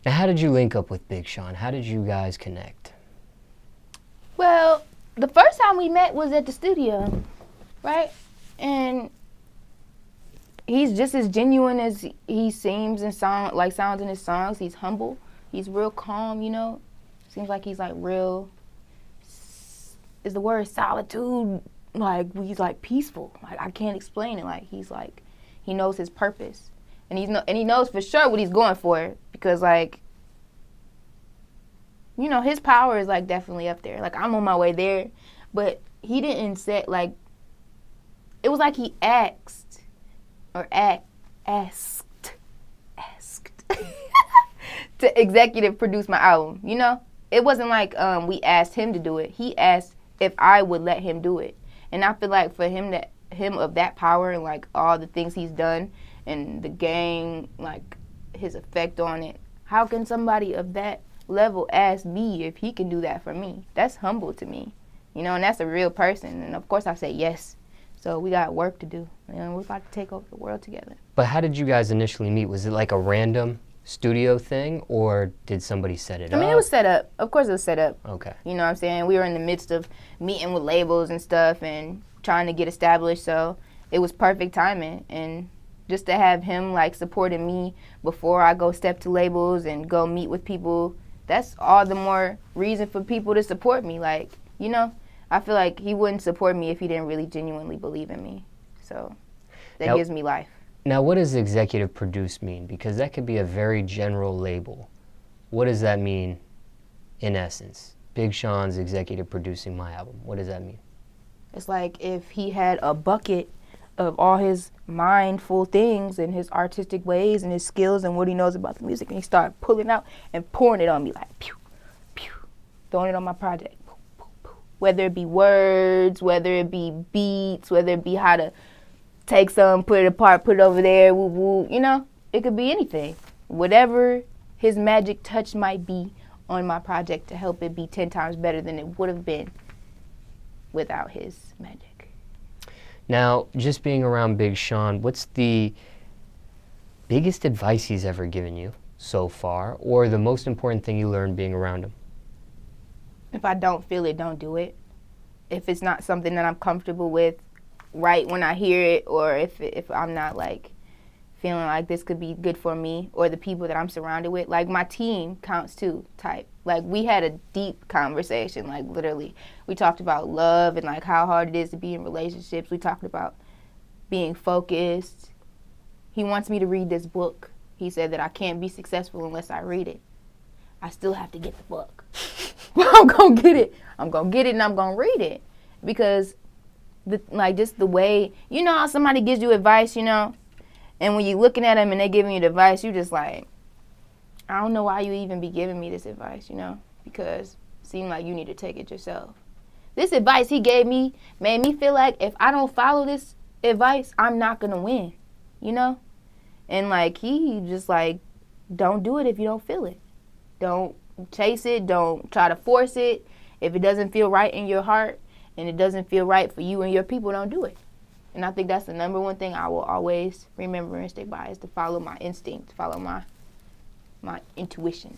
Now, how did you link up with Big Sean? How did you guys connect? Well, the first time we met was at the studio, right? And he's just as genuine as he seems and sounds in his songs. He's humble. He's real calm, you know. Seems like he's like real. Is the word solitude? Like he's like peaceful. Like I can't explain it. Like he's like he knows his purpose, and he knows for sure what he's going for because like you know his power is like definitely up there. Like I'm on my way there, but he didn't set like. It was like he asked to executive produce my album, you know? It wasn't like we asked him to do it. He asked if I would let him do it. And I feel like for him of that power and like all the things he's done and the game, like his effect on it, how can somebody of that level ask me if he can do that for me? That's humble to me, you know, and that's a real person. And of course I say yes. So we got work to do, and we're about to take over the world together. But how did you guys initially meet? Was it like a random studio thing, or did somebody set it up? I mean, it was set up. Of course it was set up. Okay. You know what I'm saying? We were in the midst of meeting with labels and stuff and trying to get established, so it was perfect timing. And just to have him, like, supporting me before I go step to labels and go meet with people, that's all the more reason for people to support me. Like, you know? I feel like he wouldn't support me if he didn't really genuinely believe in me. So that gives me life. Now, what does executive produce mean? Because that could be a very general label. What does that mean in essence? Big Sean's executive producing my album. What does that mean? It's like if he had a bucket of all his mindful things and his artistic ways and his skills and what he knows about the music, and he started pulling out and pouring it on me like pew, pew, throwing it on my project. Whether it be words, whether it be beats, whether it be how to take some, put it apart, put it over there, woo woo, you know? It could be anything. Whatever his magic touch might be on my project to help it be 10 times better than it would have been without his magic. Now, just being around Big Sean, what's the biggest advice he's ever given you so far, or the most important thing you learned being around him? If I don't feel it, don't do it. If it's not something that I'm comfortable with right when I hear it, or if I'm not like feeling like this could be good for me or the people that I'm surrounded with, like my team counts too type. Like we had a deep conversation, like literally. We talked about love and like how hard it is to be in relationships. We talked about being focused. He wants me to read this book. He said that I can't be successful unless I read it. I still have to get the book. I'm gonna get it. I'm gonna get it and I'm gonna read it. Because just the way, you know how somebody gives you advice, you know? And when you're looking at them and they're giving you the advice, you just like, I don't know why you even be giving me this advice, you know? Because it seemed like you need to take it yourself. This advice he gave me made me feel like if I don't follow this advice, I'm not gonna win, you know? And like he just like, don't do it if you don't feel it. Don't chase it. Don't try to force it. If it doesn't feel right in your heart and it doesn't feel right for you and your people, don't do it. And I think that's the number one thing I will always remember and stay by is to follow my instinct, follow my intuition.